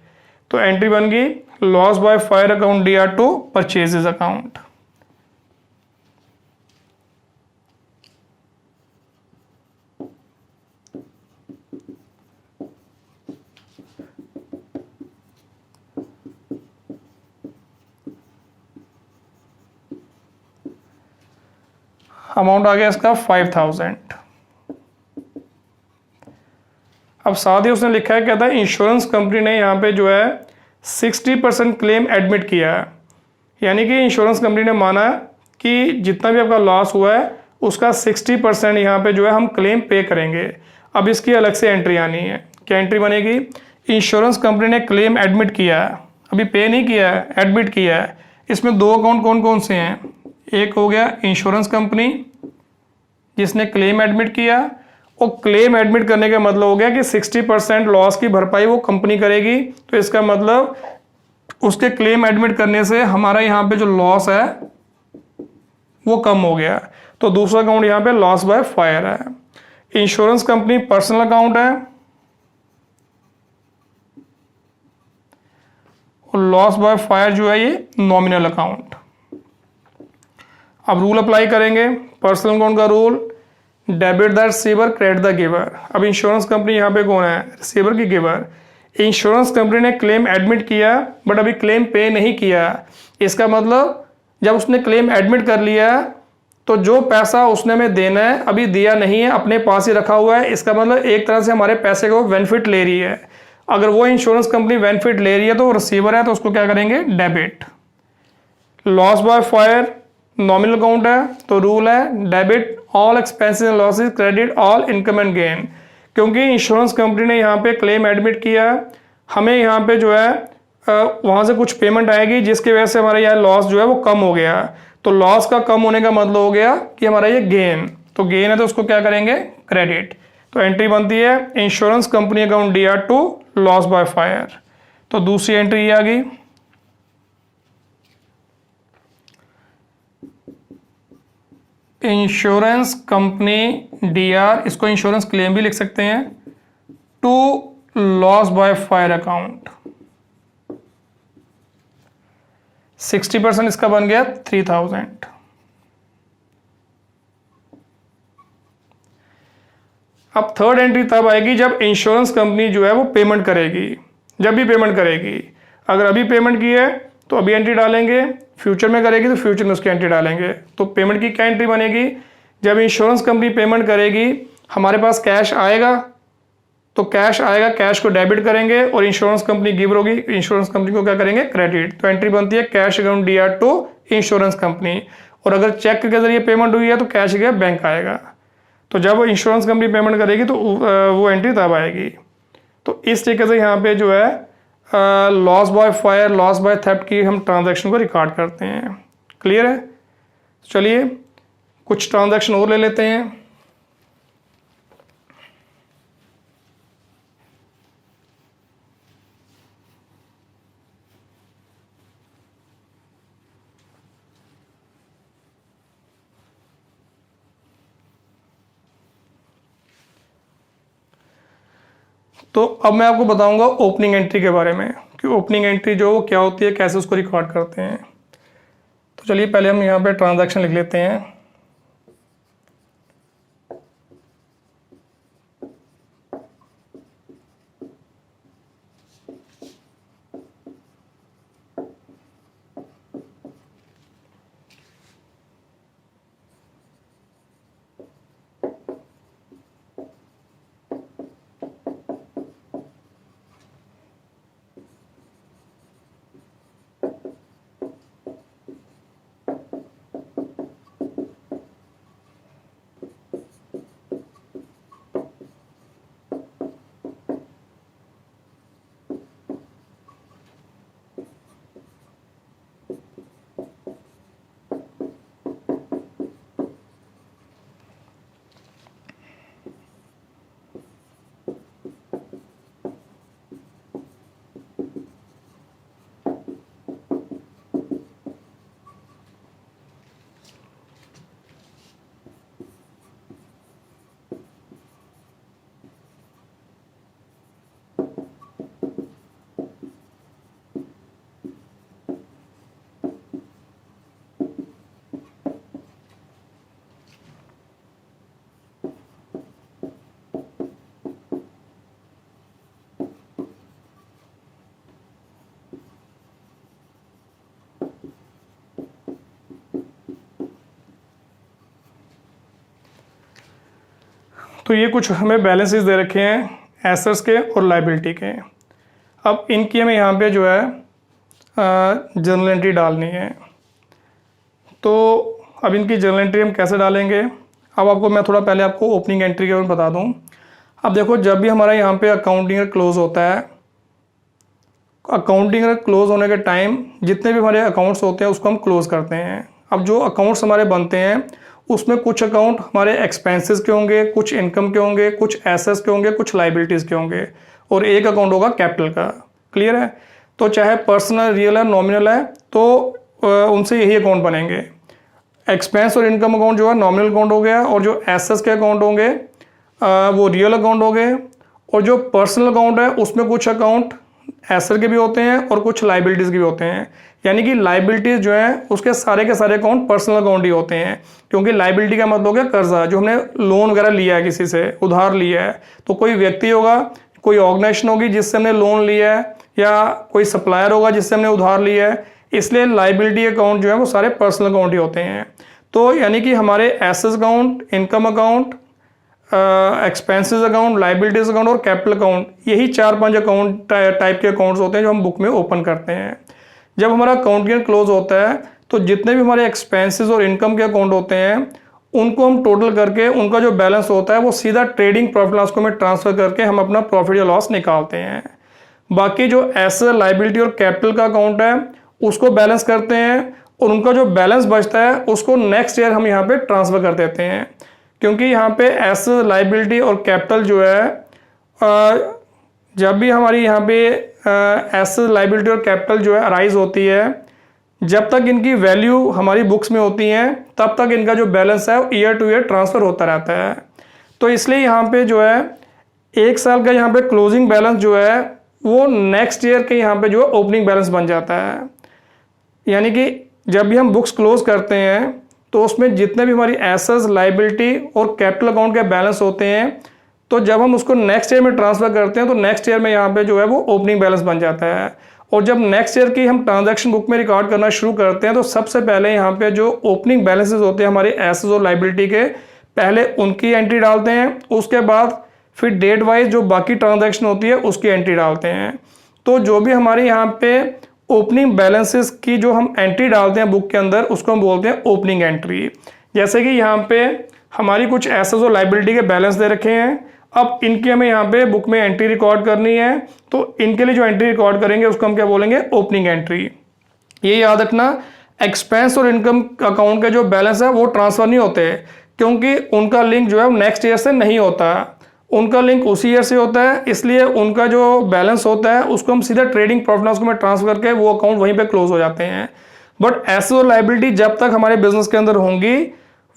[SPEAKER 1] तो एंट्री बन गई loss by fire account D R to purchases account. Amount आ गया इसका 5000। अब साथ ही उसने लिखा है, कहता है इंश्योरेंस कंपनी ने यहाँ पे जो है 60% क्लेम एडमिट किया है, यानी कि इंश्योरेंस कंपनी ने माना कि जितना भी आपका लॉस हुआ है उसका 60% यहाँ पे जो है हम क्लेम पे करेंगे। अब इसकी अलग से एंट्री आनी है, क्या एंट्री बनेगी, इंश्योरेंस कंपनी ने क्लेम एडमिट किया है, अभी पे नहीं किया है, एडमिट किया है। इसमें दो अकाउंट कौन कौन से हैं, एक हो गया इंश्योरेंस कंपनी जिसने क्लेम एडमिट किया, और क्लेम एडमिट करने का मतलब हो गया कि 60% लॉस की भरपाई वो कंपनी करेगी, तो इसका मतलब उसके क्लेम एडमिट करने से हमारा यहाँ पे जो लॉस है वो कम हो गया। तो दूसरा अकाउंट यहाँ पे लॉस बाय फायर है। इंश्योरेंस कंपनी पर्सनल अकाउंट है और लॉस बाय फायर जो है ये नॉमिनल अकाउंट। अब रूल अप्लाई करेंगे, पर्सनल अकाउंट का rule, debit the receiver credit the giver. अब इंश्योरेंस कंपनी यहाँ पे कौन है, रिसीवर की गिवर। इंश्योरेंस कंपनी ने क्लेम एडमिट किया बट अभी क्लेम पे नहीं किया, इसका मतलब जब उसने क्लेम एडमिट कर लिया तो जो पैसा उसने हमें देना है अभी दिया नहीं है, अपने पास ही रखा हुआ है, इसका मतलब एक तरह से हमारे पैसे को बेनिफिट ले रही है। अगर वो इंश्योरेंस कंपनी बेनिफिट ले रही है तो वो रिसीवर है, तो उसको क्या करेंगे debit. Loss by fire nominal account है, तो रूल है debit all expenses and losses credit all income and gain. क्योंकि इंश्योरेंस कंपनी ने यहाँ पे क्लेम एडमिट किया, हमें यहाँ पे जो है वहाँ से कुछ पेमेंट आएगी जिसकी वजह से हमारा यह लॉस जो है वो कम हो गया। तो लॉस का कम होने का मतलब हो गया कि हमारा ये गेन, तो गेन है तो उसको क्या करेंगे क्रेडिट। तो एंट्री बनती है insurance company account D R to loss by fire. तो दूसरी एंट्री आ गई, इंश्योरेंस कंपनी डी आर, इसको इंश्योरेंस क्लेम भी लिख सकते हैं, to loss by fire account. 60% इसका बन गया 3000। अब थर्ड एंट्री तब आएगी जब इंश्योरेंस कंपनी जो है वो पेमेंट करेगी, जब भी पेमेंट करेगी। अगर अभी पेमेंट की है तो अभी एंट्री डालेंगे, फ्यूचर में करेगी तो फ्यूचर में उसकी एंट्री डालेंगे। तो पेमेंट की क्या एंट्री बनेगी, जब इंश्योरेंस कंपनी पेमेंट करेगी हमारे पास कैश आएगा, तो कैश आएगा, कैश को डेबिट करेंगे और इंश्योरेंस कंपनी गिवर होगी, इंश्योरेंस कंपनी को क्या करेंगे क्रेडिट। तो एंट्री बनती है cash account D R to insurance company. और अगर चेक के जरिए पेमेंट हुई है तो कैश गया बैंक आएगा। तो जब इंश्योरेंस कंपनी पेमेंट करेगी तो वो एंट्री तब आएगी। तो इस तरीके से यहाँ पे जो है loss by fire, loss by theft की हम ट्रांजैक्शन को रिकॉर्ड करते हैं। क्लियर है, चलिए कुछ ट्रांजैक्शन और ले लेते हैं। तो अब मैं आपको बताऊंगा ओपनिंग एंट्री के बारे में कि ओपनिंग एंट्री जो क्या होती है, कैसे उसको रिकॉर्ड करते हैं। तो चलिए पहले हम यहाँ पे ट्रांजैक्शन लिख लेते हैं। तो ये कुछ हमें बैलेंसेस दे रखे हैं एसेट्स के और लाइबिलिटी के। अब इनकी हमें यहाँ पे जो है जर्नल एंट्री डालनी है। तो अब इनकी जर्नल एंट्री हम कैसे डालेंगे, अब आपको मैं थोड़ा पहले आपको ओपनिंग एंट्री के बारे में बता दूँ। अब देखो, जब भी हमारा यहाँ पे अकाउंटिंग क्लोज होता है, अकाउंटिंग क्लोज होने के टाइम जितने भी हमारे अकाउंट्स होते हैं उसको हम क्लोज करते हैं। अब जो अकाउंट्स हमारे बनते हैं उसमें कुछ अकाउंट हमारे एक्सपेंसेस के होंगे, कुछ इनकम के होंगे, कुछ एसेट्स के होंगे, कुछ लाइबिलिटीज़ के होंगे, और एक अकाउंट होगा कैपिटल का। क्लियर है? तो चाहे पर्सनल, रियल है, नॉमिनल है, तो उनसे यही अकाउंट बनेंगे। एक्सपेंस और इनकम अकाउंट जो है नॉमिनल अकाउंट हो गया, और जो एसेट्स के अकाउंट होंगे वो रियल अकाउंट हो गए, और जो पर्सनल अकाउंट है उसमें कुछ अकाउंट एसेट के भी होते हैं और कुछ लाइबिलिटीज़ के भी होते हैं। यानी कि लाइबिलिटीज़ जो हैं उसके सारे के सारे अकाउंट पर्सनल अकाउंट ही होते हैं, क्योंकि लाइबिलिटी का मतलब हो गया कर्जा, जो हमने लोन वगैरह लिया है, किसी से उधार लिया है। तो कोई व्यक्ति होगा, कोई ऑर्गेनाइजेशन होगी जिससे हमने लोन लिया है, या कोई सप्लायर होगा जिससे हमने उधार लिया है, इसलिए लाइबिलिटी अकाउंट जो है वो सारे पर्सनल अकाउंट ही होते हैं। तो यानी कि हमारे assets account, income account, expenses account, liabilities account और कैपिटल अकाउंट, यही 4-5 अकाउंट टाइप के अकाउंट्स होते हैं जो हम बुक में ओपन करते हैं। जब हमारा अकाउंटिंग क्लोज होता है तो जितने भी हमारे एक्सपेंसेस और इनकम के अकाउंट होते हैं उनको हम टोटल करके उनका जो बैलेंस होता है वो सीधा ट्रेडिंग प्रॉफिट लॉस को में ट्रांसफर करके हम अपना प्रॉफिट या लॉस निकालते हैं। बाकी जो एसेट, लाइबिलिटी और कैपिटल का अकाउंट है उसको बैलेंस करते हैं, और उनका जो बैलेंस बचता है उसको नेक्स्ट ईयर हम यहाँ पे ट्रांसफर कर देते हैं। क्योंकि यहाँ पे एसेट, लाइबिलिटी और कैपिटल जो है जब भी हमारी यहाँ पे एसेट, लाइबिलिटी और कैपिटल जो है अराइज होती है, जब तक इनकी वैल्यू हमारी बुक्स में होती है तब तक इनका जो बैलेंस है ईयर टू ईयर ट्रांसफ़र होता रहता है। तो इसलिए यहाँ पे जो है 1 साल का यहाँ पे क्लोजिंग बैलेंस जो है वो नेक्स्ट ईयर के यहाँ पे जो है ओपनिंग बैलेंस बन जाता है। यानी कि जब भी हम बुक्स क्लोज करते हैं तो उसमें जितने भी हमारी एसेट्स, लाइबिलिटी और कैपिटल अकाउंट के बैलेंस होते हैं, तो जब हम उसको नेक्स्ट ईयर में ट्रांसफ़र करते हैं तो नेक्स्ट ईयर में यहाँ पे जो है वो ओपनिंग बैलेंस बन जाता है। और जब नेक्स्ट ईयर की हम ट्रांजैक्शन बुक में रिकॉर्ड करना शुरू करते हैं तो सबसे पहले यहाँ पे जो ओपनिंग बैलेंसेस होते हैं हमारे एसेट्स और लाइबिलिटी के, पहले उनकी एंट्री डालते हैं, उसके बाद फिर डेट वाइज जो बाकी ट्रांजैक्शन होती है उसकी एंट्री डालते हैं। तो जो भी हमारे यहाँ पे ओपनिंग बैलेंसेस की जो हम एंट्री डालते हैं बुक के अंदर उसको हम बोलते हैं ओपनिंग एंट्री। जैसे कि यहाँ पे हमारी कुछ एसेट्स और लाइबिलिटी के बैलेंस दे रखे हैं, अब इनकी हमें यहाँ पे बुक में एंट्री रिकॉर्ड करनी है, तो इनके लिए जो एंट्री रिकॉर्ड करेंगे उसको हम क्या बोलेंगे, ओपनिंग एंट्री। ये याद रखना, एक्सपेंस और इनकम अकाउंट के जो बैलेंस है वो ट्रांसफर नहीं होते, क्योंकि उनका लिंक जो है नेक्स्ट ईयर से नहीं होता, उनका लिंक उसी ईयर से होता है। इसलिए उनका जो बैलेंस होता है उसको हम सीधा ट्रेडिंग प्रॉफिट लॉस में ट्रांसफर करके वो अकाउंट वहीं पे क्लोज हो जाते हैं। बट एसेट्स और लाइबिलिटी जब तक हमारे बिजनेस के अंदर होंगी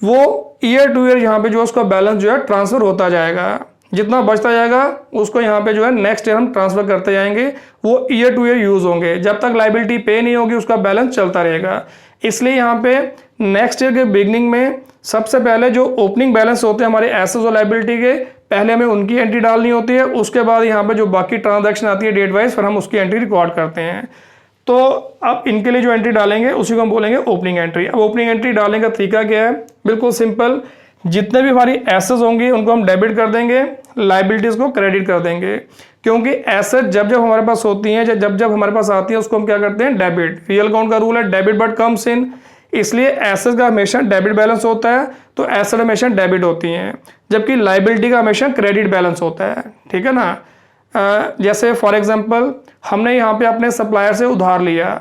[SPEAKER 1] वो ईयर टू ईयर यहाँ पे जो उसका बैलेंस जो है ट्रांसफर होता जाएगा, जितना बचता जाएगा उसको यहाँ पे जो है नेक्स्ट ईयर हम ट्रांसफर करते जाएंगे, वो ईयर टू ईयर यूज होंगे। जब तक लाइबिलिटी पे नहीं होगी उसका बैलेंस चलता रहेगा। इसलिए यहाँ पे नेक्स्ट ईयर के बिगनिंग में सबसे पहले जो ओपनिंग बैलेंस होते हैं हमारे एसेट्स और लाइबिलिटी के, पहले हमें उनकी एंट्री डालनी होती है, उसके बाद यहाँ पे जो बाकी ट्रांजैक्शन आती है डेट वाइज, फिर हम उसकी एंट्री रिकॉर्ड करते हैं। तो अब इनके लिए जो एंट्री डालेंगे उसी को हम बोलेंगे ओपनिंग एंट्री। अब ओपनिंग एंट्री डालने का तरीका क्या है, बिल्कुल सिंपल, जितने भी हमारी एसेट्स होंगी उनको हम डेबिट कर देंगे, लाइबिलिटीज को क्रेडिट कर देंगे। क्योंकि एसेट जब जब हमारे पास होती हैं, जब जब हमारे पास आती है उसको हम क्या करते हैं, डेबिट। रियल अकाउंट का रूल है डेबिट बट कम्स इन, इसलिए एसेट का हमेशा डेबिट बैलेंस होता है, तो एसेट हमेशा डेबिट होती हैं, जबकि लाइबिलिटी का हमेशा क्रेडिट बैलेंस होता है। ठीक है ना। जैसे फॉर एग्जांपल हमने यहाँ पे अपने सप्लायर से उधार लिया,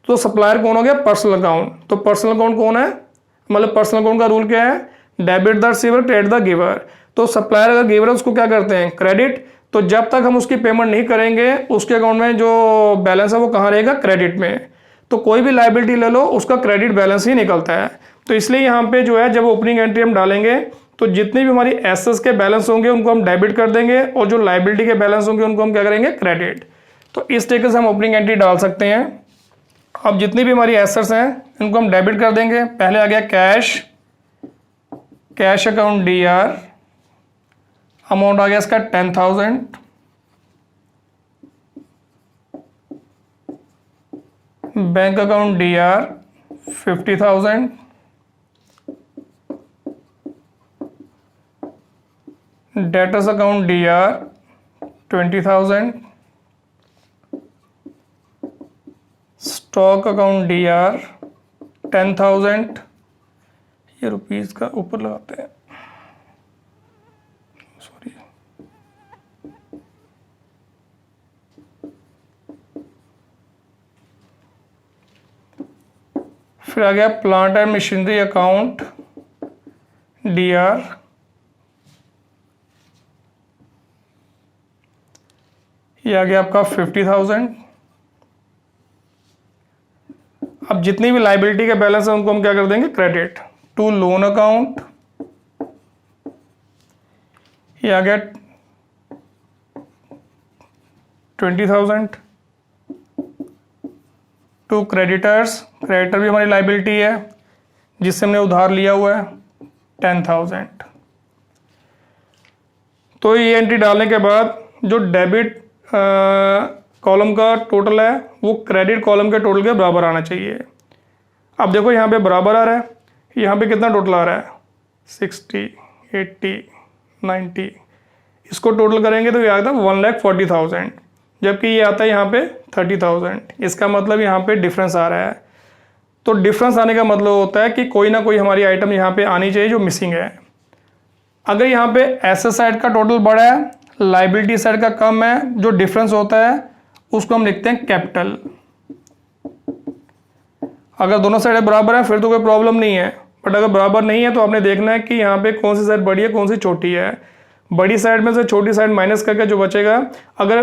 [SPEAKER 1] तो सप्लायर कौन हो गया, पर्सनल अकाउंट। तो पर्सनल अकाउंट कौन है, मतलब पर्सनल अकाउंट का रूल क्या है, debit the receiver, credit the giver. तो सप्लायर अगर गिवर है उसको क्या करते हैं, क्रेडिट। तो जब तक हम उसकी पेमेंट नहीं करेंगे उसके अकाउंट में जो बैलेंस है वो कहाँ रहेगा, क्रेडिट में। तो कोई भी लाइबिलिटी ले लो उसका क्रेडिट बैलेंस ही निकलता है। तो इसलिए यहाँ पे जो है जब ओपनिंग एंट्री हम डालेंगे तो जितनी भी हमारी एसेट्स के बैलेंस होंगे उनको हम डेबिट कर देंगे, और जो लाइबिलिटी के बैलेंस होंगे उनको हम क्या करेंगे, क्रेडिट। तो इस तरीके से हम ओपनिंग एंट्री डाल सकते हैं। अब जितनी भी हमारी एसेट्स हैं इनको हम डेबिट कर देंगे। पहले आ गया cash, cash account DR, amount आ गया इसका 10,000। Bank account DR 50,000, debtors account DR 20,000, stock account DR 10,000, ये रुपीज़ का ऊपर लगाते हैं, सॉरी, फिर आ गया plant and machinery account DR, ये आ गया आपका 50,000। अब जितनी भी लाइबिलिटी के बैलेंस है उनको हम क्या कर देंगे, क्रेडिट टू लोन अकाउंट, ये आ गया 20,000। टू क्रेडिटर्स, क्रेडिटर भी हमारी लाइबिलिटी है जिससे हमने उधार लिया हुआ है, 10,000। तो ये एंट्री डालने के बाद जो डेबिट कॉलम का टोटल है वो क्रेडिट कॉलम के टोटल के बराबर आना चाहिए। अब देखो यहाँ पे बराबर आ रहा है, यहाँ पे कितना टोटल आ रहा है, 60, 80, 90, इसको टोटल करेंगे तो ये आता है 1,40,000, जबकि ये आता है यहाँ पे 30,000। इसका मतलब यहाँ पे डिफरेंस आ रहा है। तो डिफरेंस आने का मतलब होता है कि कोई ना कोई हमारी आइटम यहाँ पे आनी चाहिए जो मिसिंग है। अगर यहाँ पे एसेट साइड का टोटल बड़ा है, लाइबिलिटी साइड का कम है, जो डिफरेंस होता है उसको हम लिखते हैं कैपिटल। अगर दोनों साइडें बराबर हैं फिर तो कोई प्रॉब्लम नहीं है, बट अगर बराबर नहीं है तो आपने देखना है कि यहाँ पे कौन सी साइड बड़ी है कौन सी छोटी है। बड़ी साइड में से छोटी साइड माइनस करके जो बचेगा, अगर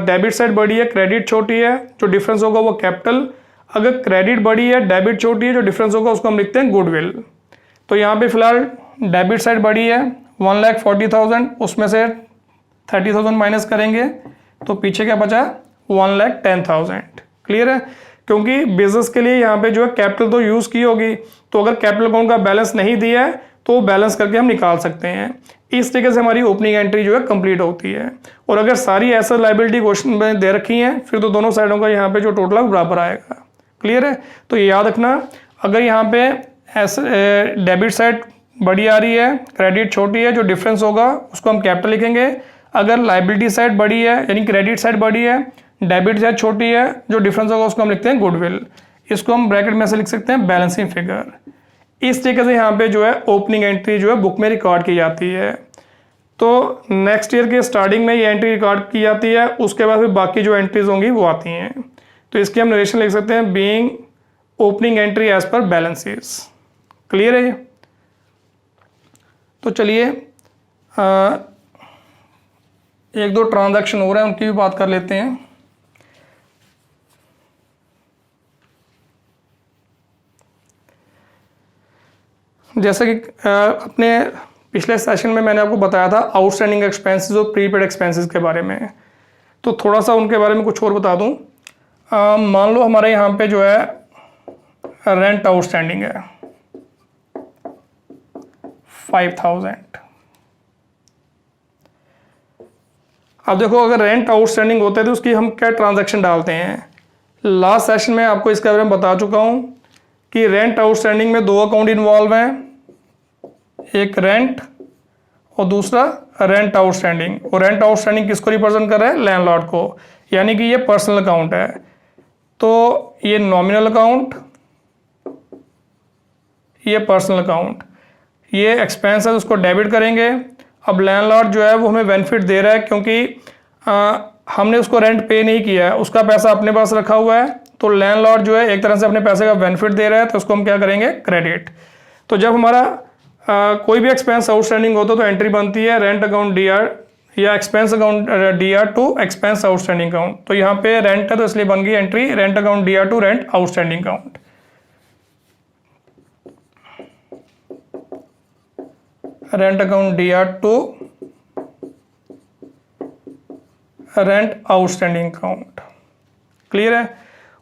[SPEAKER 1] डेबिट साइड बड़ी है क्रेडिट छोटी है, जो डिफरेंस होगा वो कैपिटल। अगर क्रेडिट बड़ी है डेबिट छोटी है, जो डिफरेंस होगा उसको हम लिखते हैं गुडविल। तो यहाँ पे फिलहाल डेबिट साइड बड़ी है 1,40,000, उसमें से 30,000 माइनस करेंगे तो पीछे क्या बचा, 1,10,000। क्लियर है, क्योंकि बिजनेस के लिए यहाँ पे जो है कैपिटल तो यूज़ की होगी, तो अगर कैपिटल अकाउंट का बैलेंस नहीं दिया है तो बैलेंस करके हम निकाल सकते हैं। इस तरीके से हमारी ओपनिंग एंट्री जो है कंप्लीट होती है। और अगर सारी एसेट लाइबिलिटी क्वेश्चन में दे रखी हैं फिर तो दोनों साइडों का यहाँ पे जो टोटल है बराबर आएगा। क्लियर है, तो ये याद रखना, अगर यहाँ पे डेबिट साइड बड़ी आ रही है क्रेडिट छोटी है, जो डिफरेंस होगा उसको हम कैपिटल लिखेंगे। अगर लाइबिलिटी साइड बड़ी है यानी क्रेडिट साइड बड़ी है, डेबिट साइड छोटी है, जो डिफरेंस होगा उसको हम लिखते हैं गुडविल। इसको हम ब्रैकेट में से लिख सकते हैं बैलेंसिंग फिगर। इस तरीके से यहाँ पे जो है ओपनिंग एंट्री जो है बुक में रिकॉर्ड की जाती है। तो नेक्स्ट ईयर के स्टार्टिंग में ये एंट्री रिकॉर्ड की जाती है, उसके बाद फिर बाकी जो एंट्रीज होंगी वो आती हैं। तो इसकी हम नरेशन लिख सकते हैं being opening entry as per balances. Clear है ये? तो चलिए एक दो ट्रांजैक्शन हो रहे हैं उनकी भी बात कर लेते हैं। जैसे कि अपने पिछले सेशन में मैंने आपको बताया था आउटस्टैंडिंग एक्सपेंसेस और प्रीपेड एक्सपेंसेस के बारे में, तो थोड़ा सा उनके बारे में कुछ और बता दूं। मान लो हमारे यहाँ पे जो है रेंट आउटस्टैंडिंग है 5,000। अब देखो अगर रेंट आउटस्टैंडिंग होता है तो उसकी हम क्या ट्रांजैक्शन डालते हैं। लास्ट सेशन में आपको इसके बारे में बता चुका हूँ कि रेंट आउटस्टैंडिंग में दो अकाउंट इन्वॉल्व हैं, एक रेंट और दूसरा रेंट आउटस्टैंडिंग। और रेंट आउटस्टैंडिंग किसको रिप्रेजेंट कर रहा है, लैंडलॉर्ड को, यानी कि ये पर्सनल अकाउंट है। तो ये नॉमिनल अकाउंट, ये पर्सनल अकाउंट, ये एक्सपेंस है उसको डेबिट करेंगे। अब लैंडलॉर्ड जो है वो हमें बेनिफिट दे रहा है क्योंकि हमने उसको रेंट पे नहीं किया है, उसका पैसा अपने पास रखा हुआ है, तो लैंडलॉर्ड जो है एक तरह से अपने पैसे का बेनिफिट दे रहा है, तो उसको हम क्या करेंगे, क्रेडिट। तो जब हमारा कोई भी एक्सपेंस आउटस्टैंडिंग होता है तो एंट्री बनती है रेंट अकाउंट DR या expense account DR to expense outstanding account. तो यहाँ पे रेंट है तो इसलिए बन गई entry rent account DR to rent outstanding account. Rent account DR to rent outstanding account. Clear है,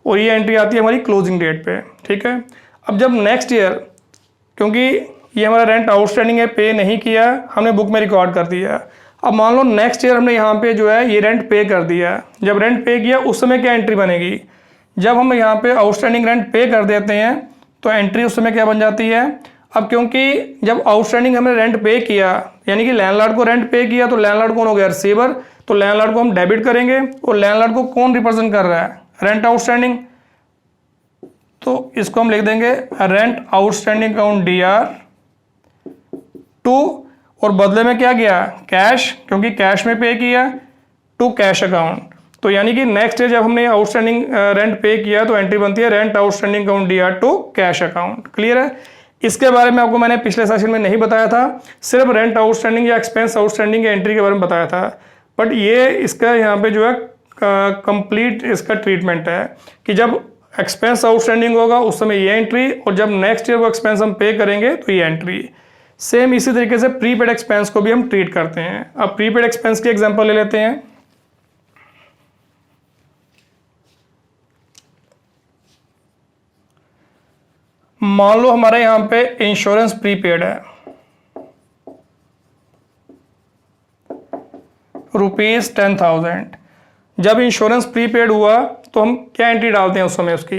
[SPEAKER 1] और ये एंट्री आती है हमारी क्लोजिंग डेट पे। ठीक है, अब जब नेक्स्ट ईयर, क्योंकि ये हमारा रेंट आउटस्टैंडिंग है, पे नहीं किया, हमने बुक में रिकॉर्ड कर दिया। अब मान लो नेक्स्ट ईयर हमने यहाँ पे जो है ये रेंट पे कर दिया। जब रेंट पे किया उस समय क्या एंट्री बनेगी, जब हम यहाँ पे आउटस्टैंडिंग रेंट पे कर देते हैं तो एंट्री उस समय क्या बन जाती है, अब क्योंकि जब आउटस्टैंडिंग हमने रेंट पे किया, यानी कि लैंडलॉर्ड को रेंट पे किया, तो लैंडलॉर्ड कौन हो गया? रिसीवर। तो लैंडलॉर्ड को हम डेबिट करेंगे, और लैंडलॉर्ड को कौन रिप्रेजेंट कर रहा है? Rent outstanding. तो इसको हम लिख देंगे rent outstanding account DR to, और बदले में क्या किया? कैश, क्योंकि कैश में पे किया, टू कैश अकाउंट। तो यानी कि नेक्स्ट डे जब हमने आउटस्टैंडिंग रेंट पे किया तो एंट्री बनती है rent outstanding account DR to cash account. Clear है? इसके बारे में आपको मैंने पिछले सेशन में नहीं बताया था, सिर्फ रेंट आउटस्टैंडिंग या एक्सपेंस आउटस्टैंडिंग या एंट्री के बारे में बताया था। बट ये इसका यहाँ पे जो है कंप्लीट इसका ट्रीटमेंट है कि जब एक्सपेंस आउटस्टैंडिंग होगा उस समय ये एंट्री, और जब नेक्स्ट ईयर वो एक्सपेंस हम पे करेंगे तो ये एंट्री। सेम इसी तरीके से प्रीपेड एक्सपेंस को भी हम ट्रीट करते हैं। अब प्रीपेड एक्सपेंस की एग्जांपल ले लेते हैं। मान लो हमारे यहां पे इंश्योरेंस प्रीपेड है ₹10,000। जब इंश्योरेंस प्रीपेड हुआ तो हम क्या एंट्री डालते हैं उस समय? उसकी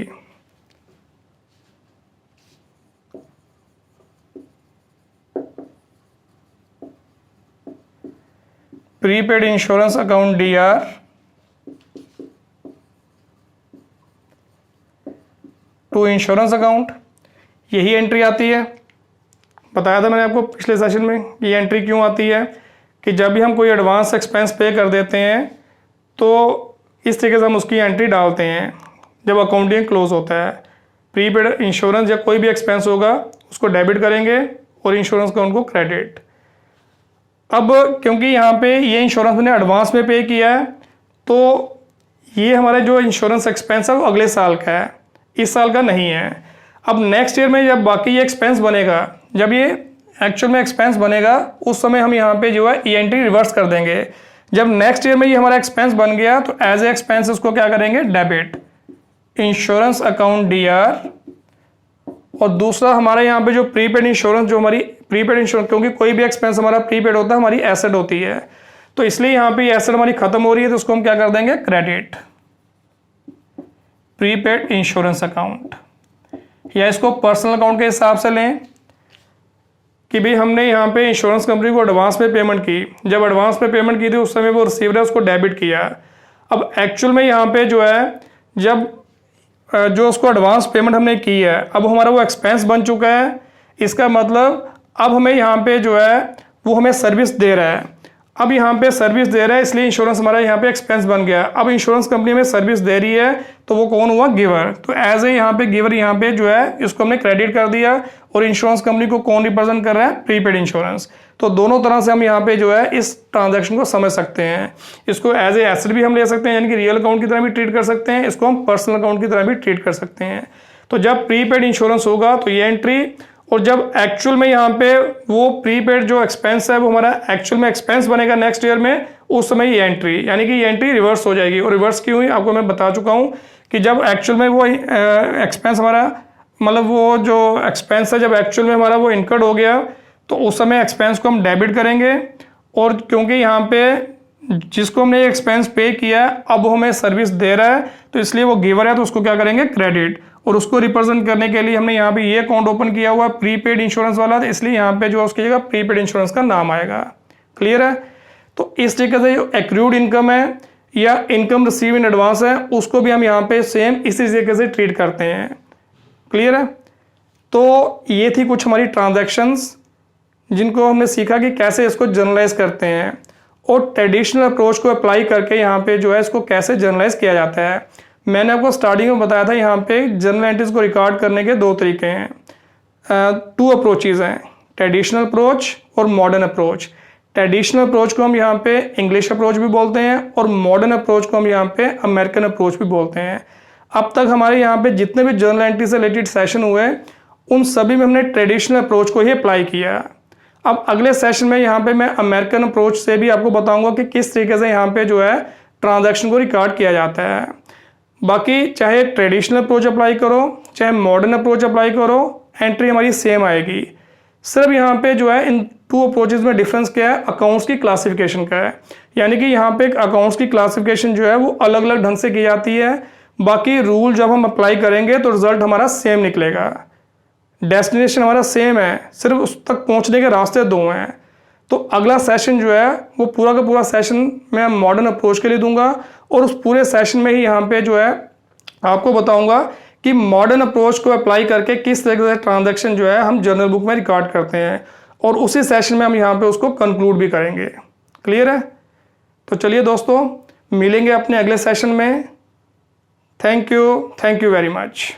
[SPEAKER 1] prepaid insurance account DR to insurance account, यही एंट्री आती है। बताया था मैंने आपको पिछले सेशन में ये एंट्री क्यों आती है, कि जब भी हम कोई एडवांस एक्सपेंस पे कर देते हैं तो इस तरीके से हम उसकी एंट्री डालते हैं जब अकाउंटिंग क्लोज होता है। प्रीपेड इंश्योरेंस या कोई भी एक्सपेंस होगा उसको डेबिट करेंगे और इंश्योरेंस अकाउंट को क्रेडिट। अब क्योंकि यहाँ पे ये इंश्योरेंस मैंने एडवांस में पे किया है तो ये हमारा जो इंश्योरेंस एक्सपेंस है वो अगले साल का है, इस साल का नहीं है। अब नेक्स्ट ईयर में जब बाकी ये एक्सपेंस बनेगा, जब ये एक्चुअल में एक्सपेंस बनेगा उस समय हम यहाँ पे जो है ये एंट्री रिवर्स कर देंगे। जब नेक्स्ट ईयर में ये हमारा एक्सपेंस बन गया तो एज ए एक्सपेंस इसको क्या करेंगे? Debit insurance account DR। और दूसरा हमारा यहाँ पे जो प्रीपेड इंश्योरेंस, जो हमारी प्रीपेड इंश्योरेंस, क्योंकि कोई भी एक्सपेंस हमारा प्रीपेड होता है हमारी एसेट होती है, तो इसलिए यहाँ पे एसेट हमारी खत्म हो रही है तो उसको हम क्या कर देंगे? Credit prepaid insurance account. या इसको पर्सनल अकाउंट के हिसाब से लें कि भाई हमने यहाँ पे इंश्योरेंस कंपनी को एडवांस में पेमेंट की, जब एडवांस में पेमेंट की थी उस समय वो रिसीवर है उसको डेबिट किया। अब एक्चुअल में यहाँ पे जो है जब जो उसको एडवांस पेमेंट हमने की है अब हमारा वो एक्सपेंस बन चुका है, इसका मतलब अब हमें यहाँ पे जो है वो हमें सर्विस दे रहा है। अब यहाँ पे सर्विस दे रहा है इसलिए इंश्योरेंस हमारा यहाँ पे एक्सपेंस बन गया। अब इंश्योरेंस कंपनी में सर्विस दे रही है तो वो कौन हुआ? गिवर। तो एज ए यहाँ पे गिवर यहाँ पे जो है इसको हमने क्रेडिट कर दिया, और इंश्योरेंस कंपनी को कौन रिप्रेजेंट कर रहा है? Prepaid insurance. तो दोनों तरह से हम यहाँ पे जो है इस ट्रांजैक्शन को समझ सकते हैं। इसको एज ए एसेट भी हम ले सकते हैं, यानी कि रियल अकाउंट की तरह भी ट्रीट कर सकते हैं, इसको हम पर्सनल अकाउंट की तरह भी ट्रीट कर सकते हैं। तो जब प्रीपेड इंश्योरेंस होगा तो ये एंट्री, और जब एक्चुअल में यहाँ पे वो प्रीपेड जो एक्सपेंस है वो हमारा एक्चुअल में एक्सपेंस बनेगा नेक्स्ट ईयर में, उस समय ये एंट्री, यानी कि ये एंट्री रिवर्स हो जाएगी। और रिवर्स क्यों हुई आपको मैं बता चुका हूँ कि जब एक्चुअल में वो एक्सपेंस हमारा, मतलब वो जो एक्सपेंस है जब एक्चुअल में हमारा वो इनकर्ड हो गया तो उस समय एक्सपेंस को हम डेबिट करेंगे। और क्योंकि यहाँ पे जिसको हमने एक्सपेंस पे किया अब हमें सर्विस दे रहा है तो इसलिए वो गिवर है तो उसको क्या करेंगे? क्रेडिट। और उसको रिप्रेजेंट करने के लिए हमने यहाँ पे ये अकाउंट ओपन किया हुआ प्रीपेड इंश्योरेंस वाला, तो इसलिए यहाँ पे जो उसकी जगह प्रीपेड इंश्योरेंस का नाम आएगा। क्लियर है? तो इस तरीके से जो एक्रूड इनकम है या इनकम रिसीव इन एडवांस है उसको भी हम यहाँ पे सेम इसी तरीके से ट्रीट करते हैं। क्लियर है? तो ये थी कुछ हमारी ट्रांजैक्शंस जिनको हमने सीखा कि कैसे इसको जर्नलाइज करते हैं, और ट्रेडिशनल अप्रोच को अप्लाई करके यहाँ पे जो है इसको कैसे जर्नलाइज किया जाता है। मैंने आपको स्टार्टिंग में बताया था यहाँ पे जर्नल एंट्रीज को रिकॉर्ड करने के दो तरीके हैं, 2 अप्रोचेज हैं, ट्रेडिशनल अप्रोच और मॉडर्न अप्रोच। ट्रेडिशनल अप्रोच को हम यहाँ पे इंग्लिश अप्रोच भी बोलते हैं और मॉडर्न अप्रोच को हम यहाँ पे अमेरिकन अप्रोच भी बोलते हैं। अब तक हमारे यहाँ पे जितने भी जर्नल एंट्री से रिलेटेड सेशन हुए उन सभी में हमने ट्रेडिशनल अप्रोच को ही अप्लाई किया। अब अगले सेशन में यहाँ पे मैं अमेरिकन अप्रोच से भी आपको बताऊंगा कि किस तरीके से यहाँ पे जो है ट्रांजैक्शन को रिकॉर्ड किया जाता है। बाकी चाहे ट्रेडिशनल अप्रोच अप्लाई करो चाहे मॉडर्न अप्रोच अप्लाई करो, एंट्री हमारी सेम आएगी। सिर्फ यहाँ पे जो है इन 2 अप्रोचेज में डिफरेंस क्या है? अकाउंट्स की क्लासिफिकेशन का है। यानी कि यहाँ पे अकाउंट्स की क्लासिफिकेशन जो है वो अलग अलग ढंग से की जाती है, बाकी रूल जब हम अप्लाई करेंगे तो रिजल्ट हमारा सेम निकलेगा। डेस्टिनेशन हमारा सेम है, सिर्फ उस तक पहुंचने के रास्ते दो हैं। तो अगला सेशन जो है वो पूरा का पूरा सेशन मैं मॉडर्न अप्रोच के लिए दूंगा, और उस पूरे सेशन में ही यहाँ पे जो है आपको बताऊंगा कि मॉडर्न अप्रोच को अप्लाई करके किस तरह से ट्रांजैक्शन जो है हम जर्नल बुक में रिकॉर्ड करते हैं, और उसी सेशन में हम यहाँ पे उसको कंक्लूड भी करेंगे। क्लियर है? तो चलिए दोस्तों, मिलेंगे अपने अगले सेशन में। Thank you very much.